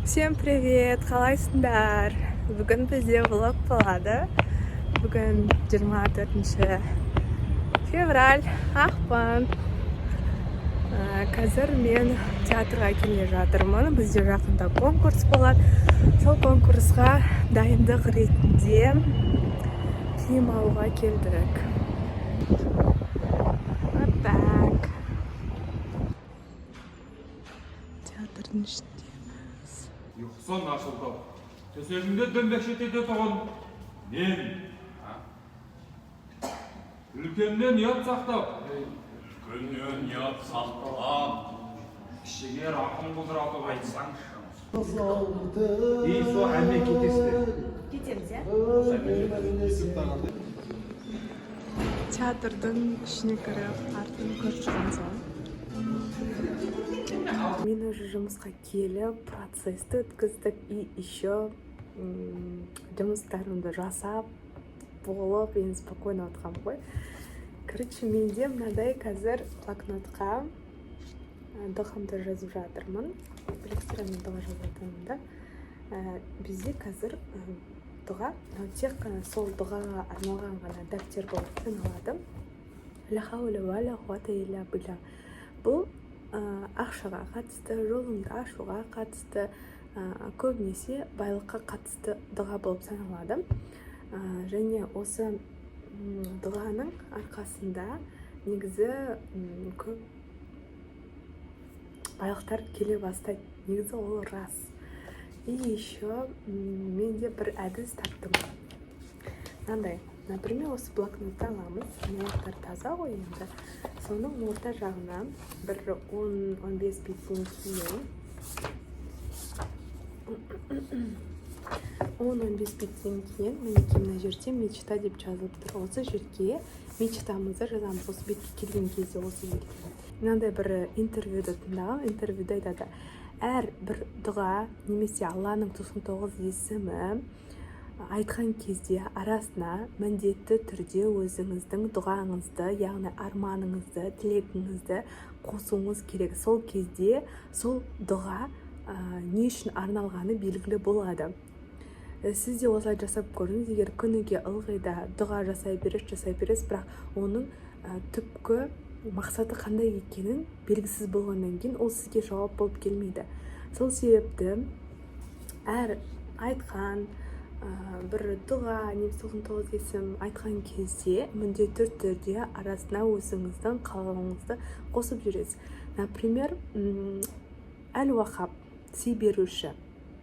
Всем привет, қалайсыңдар? Бүгін бізде влог болады. Бүгін 24 февраль, ақпан. Қазір мен театрға келе жатырмын. Бізде жақында конкурс болады. Сол конкурсқа дайындық ретінде киім алуға келдік. Театрдың ішіндеміз. Ұйқысан ашылды. Төсегімде дөңбек шетеде тұғын. Мен. Үлкеннен ұят сақтап. Үлкеннен ұят сақтап. Кішіге рақым қылдыратып айтсаң. Со әммен кетесіздер. Кетеміз, Театрдың ішіне кіріп, артын көріп жүрген соң. Мен уже жұмысқа келіп, процессті өткіздік и еще жұмыстарымды жасап болып, енді спокойно отқам ғой. Короче, менде мынадай қазір блокнотқа дұғамды жазып жатырмын. Білесіздер, мен дұға жазатынмын да. Бізде қазір дұға, тек қана сол дұғаға арналған ғана дәптер болып саналады. Ла хаула ва ла куввата илля билля. Бұл ақшаға қатысты, жолыңды ашуға қатысты, көбінесе байлыққа қатысты дұға болып саналады. Және осы дұғаның арқасында негізі көп байлықтар келе бастайды. Негізі ол рас. И еще менде бір әдіс таптым. Мынандай, например, осы блокнотты аламыз. Аяқтар таза ғой енді. Соның орта жағына бір 10-15 беттен кейін 10-15 беттен кейін мінекей мына жерде мечта деп жазылып тұр. Осы жерге мечтамызды жазамыз. Осы бетке келген кезде осы жерге. Мынандай бір интервьюді тыңдағам. Интервьюді айтады. Әр бір дұға немесе Алланың 99 есімі айтқан кезде арасына міндетті түрде өзіңіздің дұғаңызды, яғни арманыңызды, тілегіңізді қосуыңыз керек. Сол кезде сол дұға не үшін арналғаны белгілі болады. Сіз де осылай жасап көріңіз. Егер күніге ылғи да дұға жасай бересіз, бірақ оның түпкі мақсаты қандай екенін белгісіз болғаннан кейін ол сізге жауап болып келмейді. Сол себепті әр айтқан бір дұға, немесе 99 есім айтқан кезде міндетті түрде арасына өзіңіздің қалауыңызды қосып жүресіз. Например, әл-уахаб, сый беруші.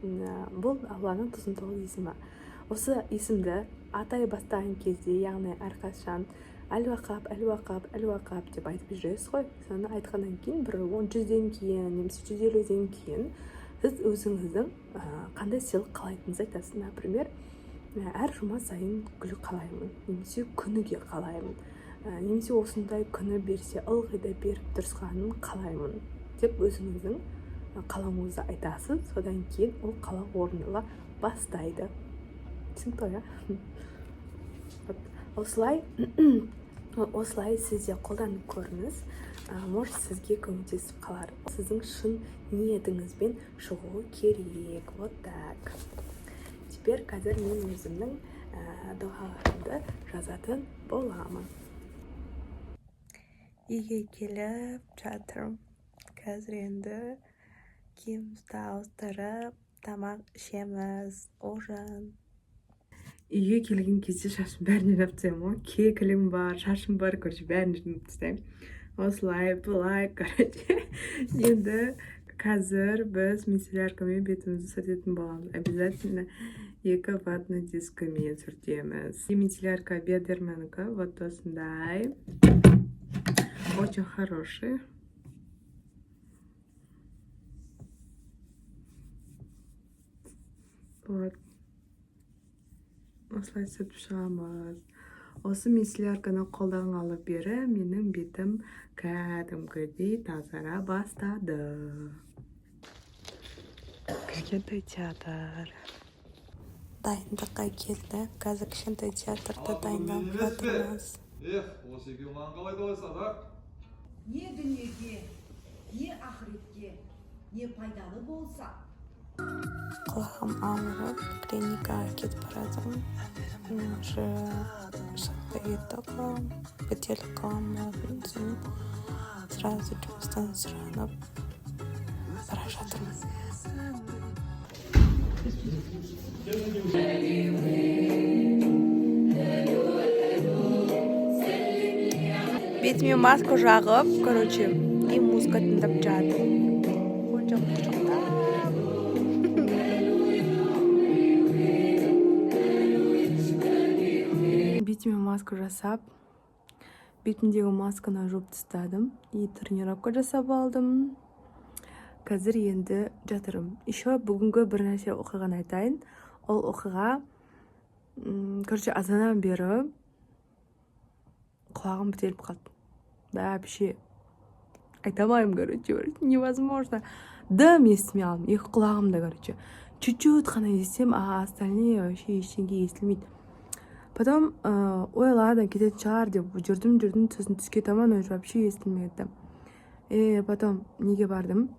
Бұл Алланың 99 есімі. Осы есімді атай бастаған кезде, яғни әрқашан әл-уахаб, әл-уахаб, әл-уахаб деп айтып жүресіз ғой. Соны айтқаннан кейін бір 100-ден кейін, немесе 150-ден кейін сіз өзіңіздің қандай сыйлық қалайтыныңызды айтасыз. Например, әр жұма сайын гүл қалаймын, немесе күніге қалаймын, немесе осындай күні берсе ылғи да беріп тұрғанын қалаймын деп өзіңіздің қалауыңызды айтасыз. Содан кейін ол қалау орындала бастайды. Түсінікті, осылай сіз де қолданып көріңіз. Может, сізге көмектесіп қалар. Сіздің шын ниетіңізбен шығуы керек. Вот так. Теперь қазір мен өзімнің дұғаларымды жазатын боламын. Үйге келіп жатырмын. Қазір енді киімімізді ауыстырып, тамақ ішеміз, ужин. Үйге келген кезде шашым бәрін жинап тастаймын. Кекілім бар, шашым бар, короче, бәрін жинап тастаймын. Осылай, бұлай, короче. Енді қазір біз мицелляркамен бетімізді сүртетін боламыз. Обязательно 2 ватный дискімен сүртеміз. Мицеллярка Бедерменікі, вот осындай. Очень хороший. Вот. Осылай сүртіп шығамыз. Осы мицеллярканы қолданғалы бері менің бетім кәдімгідей тазара бастады. Кішкентай театр. Дайындыққа келді. Қазір кішкентай театрда дайындалып жатырмыз. Осы екеуі маған қалай қалайсадар? Не дүниеге, не ақыретке, не пайдалы болса, Құлағым ауырып, клиникаға кетіп баратырмын. Уже шақта кетті құлағым, бітеліп қалған болатын. Сосын сразу жұмыстан сұранып бара жатырмын. Бетіме маска жағып, короче, и музыка тыңдап жатырмын. Бетіме маска жасап, бетімдегі масканы жуып тастадым и тренировка жасап алдым. Қазір енді жатырмын. Еще бүгінгі бір нәрсе оқиғаны айтайын. Ол оқиға, короче, азаннан бері құлағым бітеліп қалды. Вообще айтамайым, короче, невозможно. Дым естімей алдым, екі құлағымда, короче. Чуть-чуть қана естем, а остальные вообще ештеңе естілмейді. Потом ойладым, кететін шығар деп жүрдім, сосын түске таман уже вообще естілмеді. Потом неге бардым?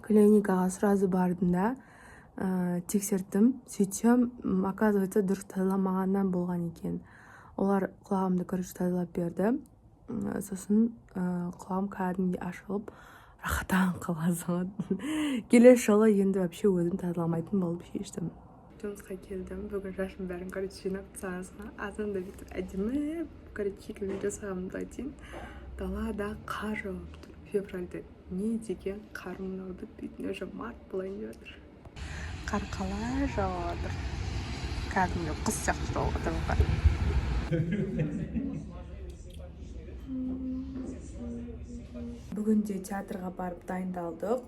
Клиникаға сразу бардым да, тексерттім. Сөйтсем, оказывается, дұрыс тазаламағаннан болған екен. Олар құлағымды, короче, тазалап берді. Сосын құлағым кәдімгідей ашылып, рахаттанып қалған. Келесі жолы енді вообще өзім тазаламайтын болып шештім. Жұмысқа келдім. Бүгін шашым бәрін, короче, жинап тастағанға. Азанда бүйтіп әдемі, короче, шекілмен жасағанымды айтайын. Далада қар жауып тұр. Февральда не деген қар мынауды бүйтін уже март болайын деп жатыр. Қар қалай жауып жатыр. Кәдімгі құс сияқты жауып жатыр. Бүгінде театрға барып дайындалдық.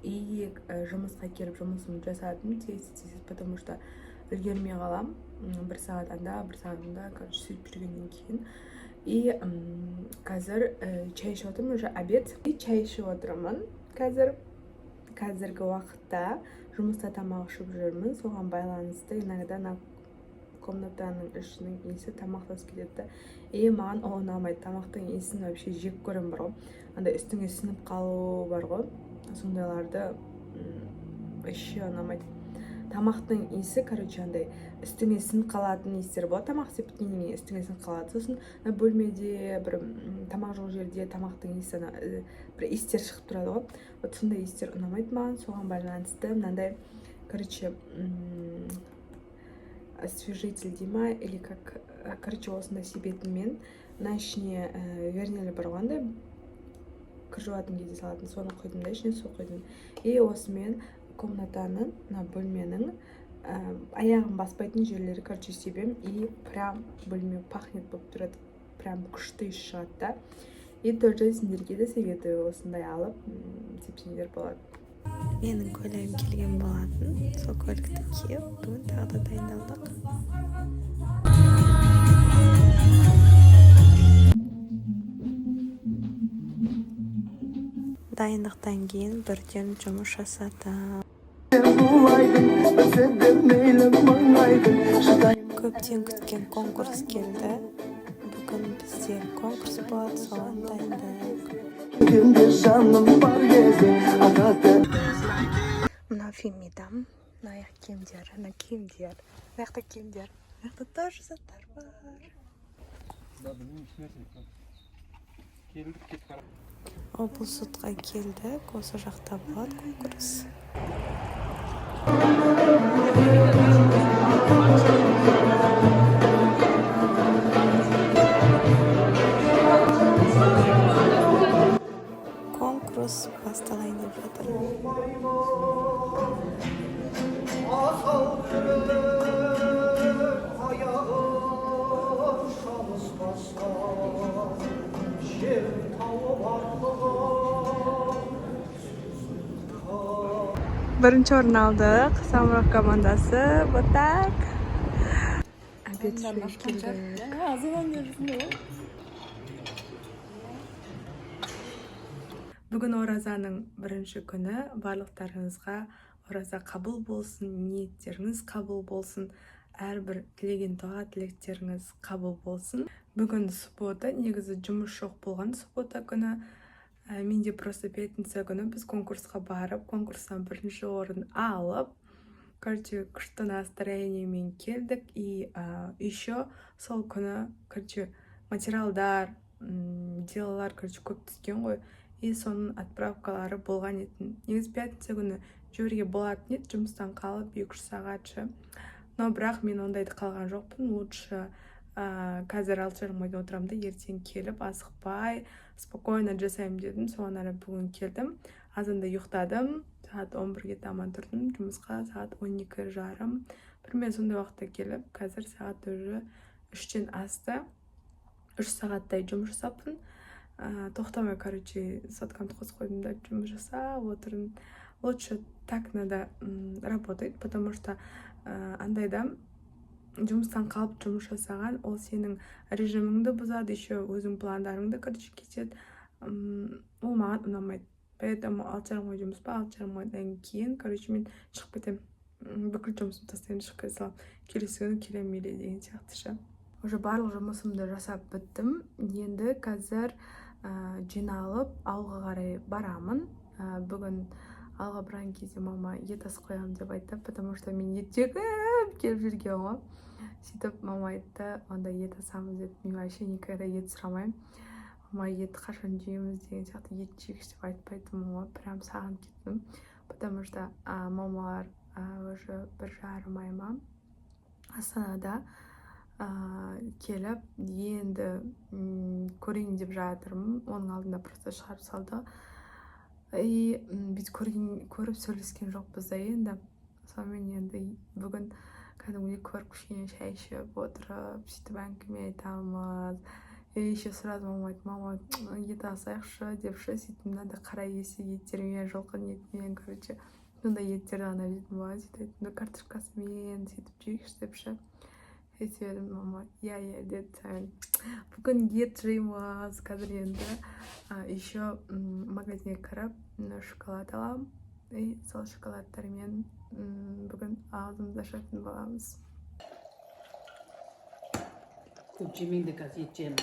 И жұмысқа келіп жұмысымды жасадым, тез, потому что үлгермей қалам. Бір сағат анда, короче, сөйтіп жүргеннен кейін. И қазір чай ішіп отырмын, уже обед. И чай ішіп отырмын. Қазіргі уақытта жұмыста тамақ ішіп жүрмін. Соған байланысты иногда комнатаның ішінің иісі тамақтас кетеді. И маған ол ұнамайды. Тамақтың иісін вообще жек көремін бар ғой. Андай үстіңе сынып қалу бар ғой. Сондайларды вообще ұнамайды. Тамақтың иісі, короче, андай үстіңе сынып қалатын иістер болады. Тамақ істеп біткеннен кейін үстіңе сынып қалады. Сосын бөлмеде, бір тамақ жол жерде тамақтың иісі, бір иістер шығып тұрады ғой. Вот сондай иістер ұнамайды маған. Соған байланысты мынандай, короче, освежитель дей ма, или как, короче, осындай себетімен мына ішіне вернелі бар ғой, кір жуатын кезде салатын, соны құйдым да, ішіне су құйдым. И осымен комнатаның, бөлменің аяғын баспайтын жерлері, короче, себем, и прям бөлме пахнет болып тұрады, прям күшті иіс шығады да. И тоже сендерге де советую осындай алып сепсеңдер болады. Менің көйлегім келген болатын, сол көлікті киіп, бүгін тағы да дайындалдық. Дайындықтан кейін бірден жұмыс жасадым. Көптен күткен конкурс келді. Бүгін бізде конкурс болады, соған дайындық. Мына фемидам, мына аяқ киімдер, мына киімдер, мына жақта киімдер, мына жақта тоже заттар бар. Облысқа келдік, осы жақта болады конкурс. Конкурс басталайын деп жатыр. Бірінші орын алдық, Самұрық командасы, вот так. Обед ішіп келдік. Бүгін оразаның бірінші күні. Барлықтарыңызға ораза қабыл болсын, ниеттеріңіз қабыл болсын, әрбір тілеген дұға тілектеріңіз қабыл болсын. Бүгін суббота, негізі жұмыс жоқ болған суббота күні. менде просто пятница күні біз конкурсқа барып, конкурстан бірінші орын алып, короче, күшті настроениемен келдік. И еще сол күні, короче, материалдар, делалар, короче, көп түскен ғой. И соның отправкалары болған етін. Негізі пятница күні жіберге болатын еді, жұмыстан қалып 2-3 сағатшы. Но бірақ мен ондайды қалған жоқпын. Лучше қазір 6:30 отырамын да ертең келіп асықпай спокойно жасаймын дедім. Соған ара бүгін келдім. Азанда ұйықтадым. Сағат 11-ге таман тұрдым жұмысқа, сағат 12:30. Примерно сондай уақытта келіп, қазір сағат уже 3-тен асты. 3 сағаттай жұмыс жасаппын. Тоқтамай, короче, соткамды қосып қойдым да жұмыс жасап отырмын. Лучше так надо работать, потому что андайда жұмыстан қалып жұмыс жасаған, ол сенің режиміңді бұзады, еще өзің пландарыңды, короче, кетеді. Ол маған ұнамайды. Поэтому 6:30 жұмыс па, 6:30-дан кейін, короче, мен шығып кетемін. Бүкіл жұмысымды тастаймын, шығып кете саламын. Келесі күні келемін мейлі деген сияқтыша. Уже барлық жұмысымды жасап біттім. Енді қазір жиналып ауылға қарай барамын. Бүгін алға барған кезде мама ет асып қоямын деп айтты, потому что мен ет жегіп келіп жүрген ғой. Сөйтіп мама айтты, онда ет асамыз деді. Мен вообще никогда ет сұрамаймын. Мама ет қашан жейміз деген сияқты ет жегіш деп айтпайды. Мама прям саған кеттім, потому что мамалар уже 1,5 айма Астанада келіп, енді көрейін деп жатырмын. Оның алдында просто шығарып салды. И біз көріп сөйлескен жоқпыз да енді. Сонымен енді бүгін кәдімгідей көріп кішкене шай ішіп отырып, сөйтіп әңгіме айтамыз. Еще сразу мама айтты, мама ет асайықшы депші, сөйтіп мынандай қара есек еттермен, жылқы етмен, короче, мынандай еттерді ана жейтін ба, сөйтіп картошкасымен сөйтіп жейікші депші. Сөйтіп мама иә деді. Бүгін ет жейміз. Қазір енді еще магазинге кіріп шоколад аламын. И сол шоколадтармен бүгін ağzımızda ашатын боламыз. Көп жемеңді қазір ет жеймін.